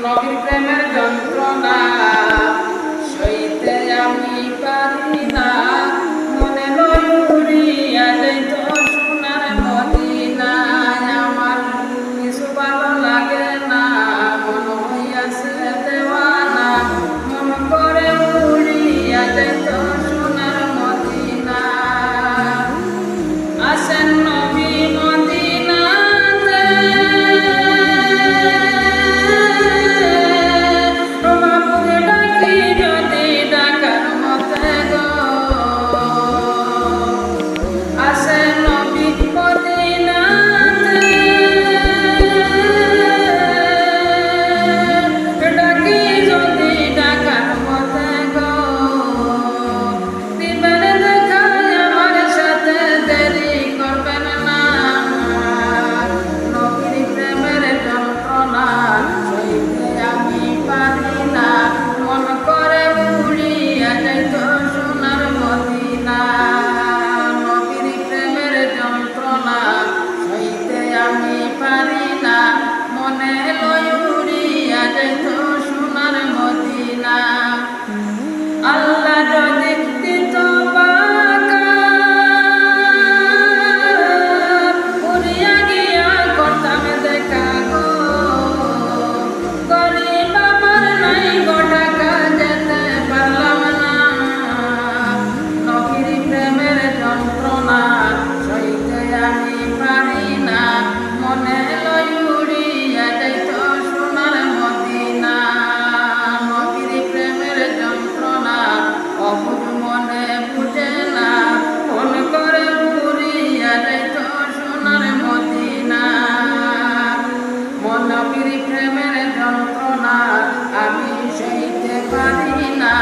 নবীর প্রেমের যন্ত্রণা সইতে আমি পারি না, মনে লই উড়িয়া যাইত সোনার মদিনায়। আমার কিছু ভালো লাগে না, মন হইয়াছে দেওয়ানা, মন করে উড়িয়া যাইত সোনার মদিনা। আসেন নবী মদিনাতে, প্রভাবকে ডাকি যদি ডাকার মতে গো। আসেন নবী মদিনাতে, ডাকি যদি ডাকার মতে গো। দিবেন দেখা আমার সাথে, দেরি করবেন না। নবীর প্রেমের যন্ত্রণা সইতে আমি পারি না, মন করে উড়িয়া যাইত সোনার মদিনা। নবীর প্রেমের যন্ত্রণা সইতে আমি পারি না, মনে লই উড়িয়া যাইত সোনার মদিনা। আল্লাহ যদি দিত বাঁকা, উড়িয়া গিয়া করতাম দেখা গো। গরিব আমার নাই গো টাকা, যেতে পারলাম না। নবীর প্রেমের যন্ত্রণা সইতে আমি পারি না, মনে লই উড়িয়া যাইত সোনার মদিনা। নবীর প্রেমের যন্ত্রণা অবুঝ মনে বুঝে না, মন করে উড়িয়া যাইত সোনার মদিনা। নবীর প্রেমের যন্ত্রণা আমি সইতে পারি না,